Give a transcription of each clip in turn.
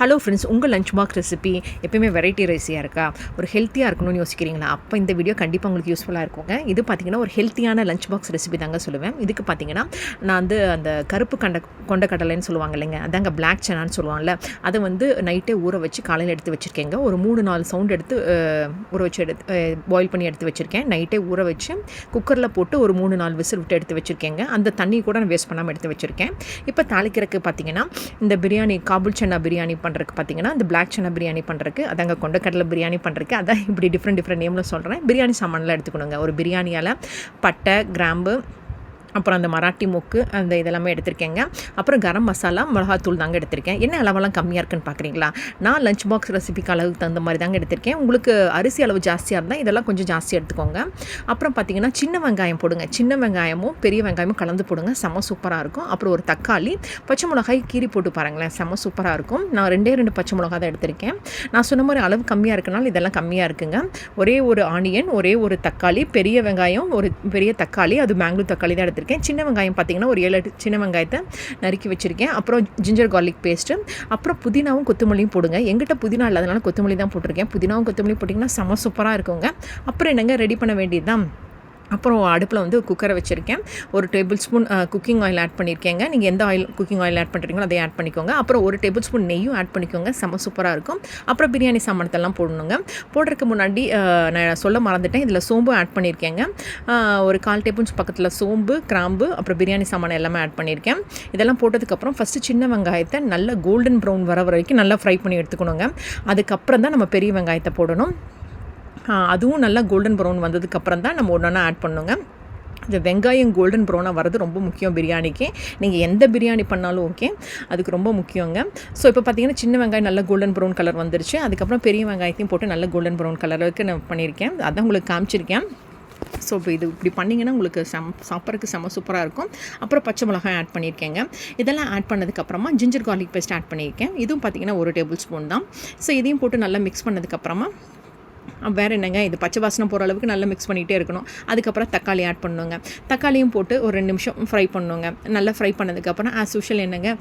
Hello friends, உங்கள் lunch box recipe எப்பயுமே variety ரைஸியாக இருக்கா? ஒரு ஹெல்த்தியாக இருக்கணும்னு யோசிக்கிறீங்களா? அப்போ இந்த வீடியோ கண்டிப்பாக உங்களுக்கு யூஸ்ஃபுல்லாக இருக்குங்க. இது பார்த்திங்கன்னா ஒரு ஹெல்த்தியான லஞ்ச் பாக்ஸ் ரெசிபி தாங்க சொல்லுவேன். இதுக்கு பார்த்திங்கன்னா நான் அந்த கருப்பு கொண்ட கடலைன்னு சொல்லுவாங்க இல்லைங்க, அதாங்க பிளாக் சனான்னு சொல்லுவாங்கள்ல, அதை நைட்டே ஊற வச்சு காலையில் எடுத்து வச்சுருக்கேங்க. ஒரு 3-4 சவுண்ட் எடுத்து ஊற வச்சு பாயில் பண்ணி எடுத்து வச்சுருக்கேன். நைட்டே ஊற வச்சு குக்கரில் போட்டு ஒரு 3-4 விசில் விட்டு எடுத்து வச்சுருக்கேங்க. அந்த தண்ணி கூட நான் வேஸ்ட் பண்ணாமல் எடுத்து வச்சுருக்கேன். இப்போ தாளிக்கிறதுக்கு பார்த்திங்கன்னா இந்த பிரியாணி காபுல் சன்னா பிரியாணி பண்ணுறதுக்கு பார்த்திங்கன்னா இந்த பிளாக் சன்னா பிரியாணி பண்ணுறதுக்கு அதாங்க கொண்டக்கடலை பிரியாணி பண்ணுறதுக்கு அதான் இப்படி டிஃப்ரெண்ட் நேமில் சொல்கிறேன். பிரியாணி சாமான்லாம் எடுத்துக்கணுங்க. ஒரு பிரியாணியால் பட்டை, கிராம்பு, அப்புறம் அந்த மராட்டி மொக்கு, அந்த இதெல்லாமே எடுத்திருக்கேங்க. அப்புறம் கரம் மசாலா, மிளகாத்தூள் தாங்க எடுத்திருக்கேன். என்ன அளவெல்லாம் கம்மியாக இருக்குன்னு பார்க்குறீங்களா? நான் லஞ்ச் பாக்ஸ் ரெசிபிக்கு அளவுக்கு தகுந்த மாதிரி தாங்க எடுத்திருக்கேன். உங்களுக்கு அரிசி அளவு ஜாஸ்தியாக இருந்தால் இதெல்லாம் கொஞ்சம் ஜாஸ்தி எடுத்துக்கோங்க. அப்புறம் பார்த்திங்கன்னா சின்ன வெங்காயம் போடுங்க. சின்ன வெங்காயமும் பெரிய வெங்காயமும் கலந்து போடுங்க, செம்ம சூப்பராக இருக்கும். அப்புறம் ஒரு தக்காளி, பச்சை மிளகாய் கீரி போட்டு பாருங்களேன், செம்ம சூப்பராக இருக்கும். நான் 2 பச்சை மிளகாய் தான் எடுத்திருக்கேன். நான் சொன்ன மாதிரி அளவு கம்மியாக இருக்கனால இதெல்லாம் கம்மியாக இருக்குங்க. ஒரே ஒரு ஆனியன், ஒரே ஒரு தக்காளி, பெரிய வெங்காயம், ஒரு பெரிய தக்காளி, அது மேங்களூர் தக்காளி தான் எடுத்திருக்கேன். சின்ன வெங்காயம் பார்த்திங்கன்னா ஒரு 7-8 சின்ன வெங்காயத்தை நறுக்கி வச்சுருக்கேன். அப்புறம் ஜிஞ்சர் கார்லிக் பேஸ்ட்டு, அப்புறம் புதினாவும் கொத்தமல்லியும் போடுங்க. எங்கிட்ட புதினா இல்லாதனால கொத்தமல்லி தான் போட்டிருக்கேன். புதினாவும் கொத்தமல்லி போட்டிங்கன்னா செம்ம சூப்பராக இருக்குங்க. அப்புறம் என்னங்க ரெடி பண்ண வேண்டியது தான். அப்புறம் அடுப்பில் குக்கரை வச்சுருக்கேன். ஒரு table spoon cooking oil add பண்ணியிருக்கேங்க. நீங்கள் எந்த குக்கிங் ஆயில் ஆட் பண்ணுறீங்களோ அதை ஆட் பண்ணிக்கோங்க. அப்புறம் ஒரு டேபிள் ஸ்பூன் நெய்யும் ஆட் பண்ணிக்கோங்க, செம்ம சூப்பராக இருக்கும். அப்புறம் பிரியாணி சாமானத்தெல்லாம் போடணுங்க. போடுறதுக்கு முன்னாடி நான் சொல்ல மறந்துட்டேன், இதில் சோம்பு ஆட் பண்ணியிருக்கேங்க. ஒரு 1/4 டேபிள் ஸ்பூன் பக்கத்தில் சோம்பு, கிராம்பு, அப்புறம் பிரியாணி சாமான் எல்லாமே ஆட் பண்ணியிருக்கேன். இதெல்லாம் போட்டதுக்கப்புறம் ஃபஸ்ட்டு சின்ன வெங்காயத்தை நல்லா கோல்டன் ப்ரௌன் வர வரைக்கும் நல்லா ஃப்ரை பண்ணி எடுத்துக்கணுங்க. அதுக்கப்புறம் தான் நம்ம பெரிய வெங்காயத்தை போடணும். அதுவும் நல்லா கோல்டன் ப்ரௌன் வந்ததுக்கப்புறம் தான் நம்ம ஒன்றா ஆட் பண்ணுங்க. இந்த வெங்காயம் கோல்டன் ப்ரௌனாக வரது ரொம்ப முக்கியம் பிரியாணிக்கு. நீங்கள் எந்த பிரியாணி பண்ணாலும் ஓகே, அதுக்கு ரொம்ப முக்கியங்க. ஸோ இப்போ பார்த்தீங்கன்னா சின்ன வெங்காயம் நல்லா கோல்டன் ப்ரௌன் கலர் வந்துருச்சு. அதுக்கப்புறம் பெரிய வெங்காயத்தையும் போட்டு நல்லா கோல்டன் ப்ரௌன் கலருக்கு நான் பண்ணியிருக்கேன். அதான் உங்களுக்கு காமிச்சிருக்கேன். ஸோ இப்போ இது இப்படி பண்ணிங்கன்னா உங்களுக்கு சாப்பிட்றதுக்கு செம்ம சூப்பராக இருக்கும். அப்புறம் பச்சை மிளகாய் ஆட் பண்ணியிருக்கேங்க. இதெல்லாம் ஆட் பண்ணதுக்கப்புறமா ஜிஞ்சர் கார்லிக் பேஸ்ட் ஆட் பண்ணியிருக்கேன். இதுவும் பார்த்திங்கன்னா ஒரு டேபிள் ஸ்பூன் தான். ஸோ இதையும் போட்டு நல்லா மிக்ஸ் பண்ணதுக்கப்புறமா வேறு என்னங்க, இது பச்சை வாசனை போகிற அளவுக்கு நல்லா மிக்ஸ் பண்ணிகிட்டே இருக்கணும். அதுக்கப்புறம் தக்காளி ஆட் பண்ணுங்க. தக்காளியும் போட்டு ஒரு 2 நிமிஷம் ஃப்ரை பண்ணுங்க. நல்லா ஃப்ரை பண்ணதுக்கப்புறம் ஆஸ் யூஷுவல் என்னங்க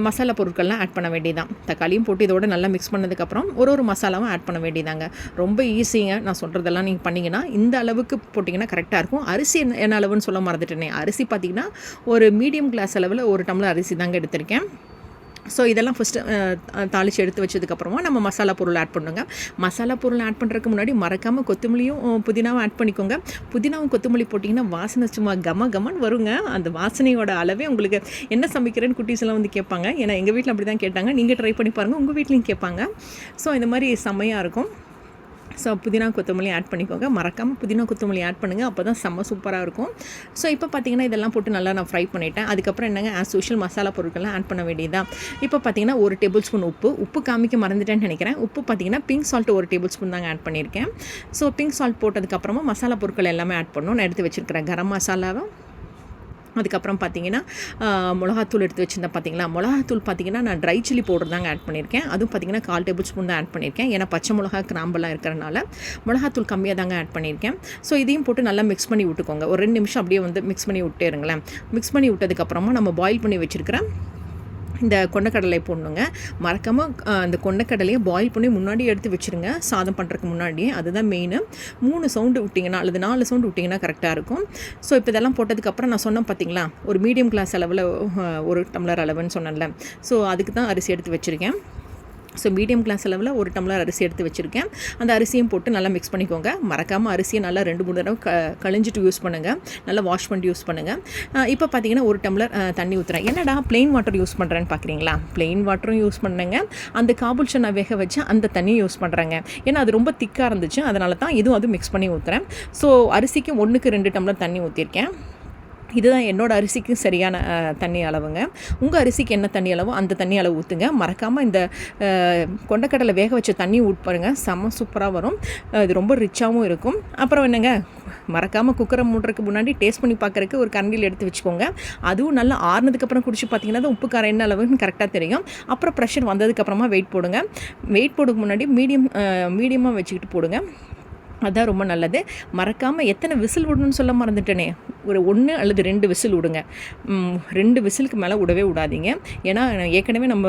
மசாலா பொருட்கள்லாம் ஆட் பண்ண வேண்டியதான். தக்காளியும் போட்டு இதோட நல்லா மிக்ஸ் பண்ணதுக்கப்புறம் ஒரு மசாலாவும் ஆட் பண்ண வேண்டியதாங்க. ரொம்ப ஈஸிங்க. நான் சொல்கிறதெல்லாம் நீங்கள் பண்ணிங்கன்னா இந்த அளவுக்கு போட்டிங்கன்னா கரெக்டாக இருக்கும். அரிசி என்ன அளவுன்னு சொல்ல மறந்துட்டேனே, அரிசி பார்த்திங்கன்னா ஒரு மீடியம் கிளாஸ் அளவில் 1 டம்ளர் அரிசி தாங்க எடுத்திருக்கேன். ஸோ இதெல்லாம் ஃபஸ்ட்டு தாளித்து எடுத்து வச்சதுக்கப்புறமா நம்ம மசாலா பொருள் ஆட் பண்ணுங்க. மசாலா பொருள் ஆட் பண்ணுறதுக்கு முன்னாடி மறக்காமல் கொத்தமல்லியும் புதினாவும் ஆட் பண்ணிக்கோங்க. புதினாவும் கொத்தமல்லி போட்டிங்கன்னா வாசனை சும்மா கமன்னு வருங்க. அந்த வாசனையோட அளவே உங்களுக்கு என்ன சமைக்கிறேன்னு குட்டீஸ் எல்லாம் கேட்பாங்க. ஏன்னா எங்கள் வீட்டில் அப்படி தான் கேட்டாங்க. நீங்கள் ட்ரை பண்ணி பாருங்கள், உங்கள் வீட்லேயும் கேட்பாங்க. ஸோ இந்த மாதிரி செம்மையாக இருக்கும். ஸோ புதினா கொத்தமல்லி ஆட் பண்ணிக்கோங்க. மறக்காமல் புதினா கொத்தமல்லி ஆட் பண்ணுங்கள், அப்போ தான் செம்ம சூப்பராக இருக்கும். ஸோ இப்போ பார்த்திங்கன்னா இதெல்லாம் போட்டு நல்லா நான் ஃப்ரை பண்ணிட்டேன். அதுக்கப்புறம் என்னங்க ஆஸ் யூஷுவல் மசாலா பொருட்கள்லாம் ஆட் பண்ண வேண்டியதான். இப்போ பார்த்திங்கன்னா 1 டேபிள் ஸ்பூன் உப்பு காமிக்க மறந்துட்டேன்னு நினைக்கிறேன். உப்பு பார்த்திங்கன்னா பிங்க் சால்ட் 1 டேபிள் ஸ்பூன் தாங்க ஆட் பண்ணியிருக்கேன். ஸோ பிங்க் சால்ட் போட்டதுக்கப்புறமா மசாலா பொருட்கள் எல்லாமே ஆட் பண்ணணும். நான் எடுத்து வச்சுருக்கிறேன் கரம் மசாலாவை. அதுக்கப்புறம் பார்த்திங்கன்னா மிளகாத்தூள் எடுத்து வச்சுருந்தேன். பார்த்திங்களா, மிளகாத்தூள் பார்த்திங்கன்னா நான் ட்ரை சில்லி பவுடர் தாங்க ஆட் பண்ணியிருக்கேன். அதுவும் பார்த்திங்கன்னா 1/4 டேபிள் ஸ்பூன் தான் ஆட் பண்ணியிருக்கேன். ஏன்னா பச்சை மிளகா, கிராம்பெல்லாம் இருக்கிறனால மிளகாத்தூள் கம்மியாக தாங்க ஆட் பண்ணியிருக்கேன். ஸோ இதையும் போட்டு நல்லா மிக்ஸ் பண்ணி விட்டுக்கோங்க. ஒரு 2 நிமிஷம் அப்படியே மிக்ஸ் பண்ணி விட்டே இருங்களேன். மிக்ஸ் பண்ணி விட்டதுக்கப்புறமா நம்ம பாயில் பண்ணி வச்சுருக்கிறேன் இந்த கொண்டக்கடலை போடணுங்க. மறக்காமல் அந்த கொண்டக்கடலையை பாயில் பண்ணி முன்னாடி எடுத்து வச்சுருங்க, சாதம் பண்ணுறதுக்கு முன்னாடி. அதுதான் மெயின். 3 சவுண்டு விட்டிங்கன்னா அல்லது 4 சவுண்டு விட்டிங்கன்னா கரெக்டாக இருக்கும். ஸோ இப்போ இதெல்லாம் போட்டதுக்கப்புறம் நான் சொன்னேன் பார்த்திங்களா, ஒரு மீடியம் கிளாஸ் அளவில் 1 டம்ளர் அளவுன்னு சொன்னேன்ல. ஸோ அதுக்கு தான் அரிசி எடுத்து வச்சுருக்கேன். ஸோ மீடியம் கிளாஸ் அளவில் 1 டம்ளர் அரிசி எடுத்து வச்சுருக்கேன். அந்த அரிசியும் போட்டு நல்லா மிக்ஸ் பண்ணிக்கோங்க. மறக்காமல் அரிசியை நல்லா 2-3 தடவை கழிஞ்சிட்டு யூஸ் பண்ணுங்கள். நல்லா வாஷ் பண்ணிட்டு யூஸ் பண்ணுங்கள். இப்போ பார்த்தீங்கன்னா 1 டம்ளர் தண்ணி ஊற்றுறேன். என்னடா ப்ளெயின் வாட்டர் யூஸ் பண்ணுறேன்னு பார்க்குறீங்களா? ப்ளெயின் வாட்டரும் யூஸ் பண்ணுங்க. அந்த காபுல் சன்னா வேக வச்சு அந்த தண்ணியும் யூஸ் பண்ணுறேங்க. ஏன்னா அது ரொம்ப திக்காக இருந்துச்சு, அதனால தான் அதுவும் மிக்ஸ் பண்ணி ஊற்றுறேன். ஸோ அரிசிக்கு 1க்கு 2 டம்ளர் தண்ணி ஊற்றிருக்கேன். இதுதான் என்னோடய அரிசிக்கு சரியான தண்ணி அளவுங்க. உங்கள் அரிசிக்கு என்ன தண்ணி அளவோ அந்த தண்ணி அளவு ஊற்றுங்க. மறக்காமல் இந்த கொண்டக்கடலை வேக வச்ச தண்ணி ஊட்பாருங்க, செம்ம சூப்பராக வரும். இது ரொம்ப ரிச்சாகவும் இருக்கும். அப்புறம் என்னங்க, மறக்காமல் குக்கரை மூடுறதுக்கு முன்னாடி டேஸ்ட் பண்ணி பார்க்குறதுக்கு ஒரு கரண்டியில் எடுத்து வச்சுக்கோங்க. அதுவும் நல்லா ஆறுனதுக்கப்புறம் குடிச்சு பார்த்தீங்கன்னா உப்பு காரம் என்ன அளவுன்னு கரெக்டாக தெரியும். அப்புறம் ப்ரெஷர் வந்ததுக்கப்புறமா வெயிட் போடுங்க. வெயிட் போடுறதுக்கு முன்னாடி மீடியமாக வச்சுக்கிட்டு போடுங்க. அதான் ரொம்ப நல்லது. மறக்காமல் எத்தனை விசில் விடணும்னு சொல்ல மறந்துட்டேனே, ஒரு 1 அல்லது 2 விசில் விடுங்க. 2 விசிலுக்கு மேலே விடவே விடாதீங்க. ஏன்னா ஏற்கனவே நம்ம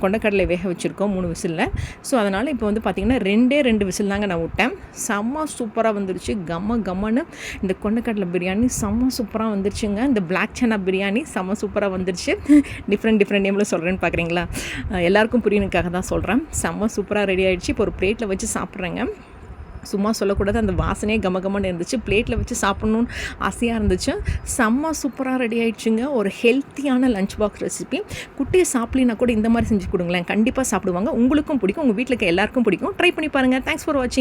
கொண்டக்கடலை வேக வச்சுருக்கோம் 3 விசிலில். ஸோ அதனால் இப்போ வந்து பார்த்திங்கன்னா 2 விசில் தாங்க நான் விட்டேன். செம்ம சூப்பராக வந்துருச்சு. கம்மன்னு இந்த கொண்டக்கடலை பிரியாணி செம்ம சூப்பராக வந்துருச்சுங்க. இந்த பிளாக் சன்னா பிரியாணி செம்ம சூப்பராக வந்துருச்சு. டிஃப்ரெண்ட் நேமில் சொல்கிறேன்னு பார்க்குறீங்களா? எல்லாருக்கும் புரியணுக்காக தான் சொல்கிறேன். செம்ம சூப்பராக ரெடி ஆகிடுச்சு. இப்போ ஒரு பிளேட்டில் வச்சு சாப்பிட்றேங்க. சும்மா சொல்லக்கூடாது, அந்த வாசனையே கமகமன்னு இருந்துச்சு. பிளேட்டில் வச்சு சாப்பிட்ணுன்னு ஆசையாக இருந்துச்சு. செம்ம சூப்பராக ரெடி ஆகிடுச்சுங்க. ஒரு ஹெல்த்தியான லஞ்ச் பாக்ஸ் ரெசிபி. குட்டியை சாப்பிட்லினா கூட இந்த மாதிரி செஞ்சு கொடுங்களேன், கண்டிப்பாக சாப்பிடுவாங்க. உங்களுக்கும் பிடிக்கும், உங்கள் வீட்டில் இருக்க எல்லாருக்கும் பிடிக்கும். ட்ரை பண்ணி பாருங்கள். தேங்க்ஸ் ஃபார் வாட்சிங்.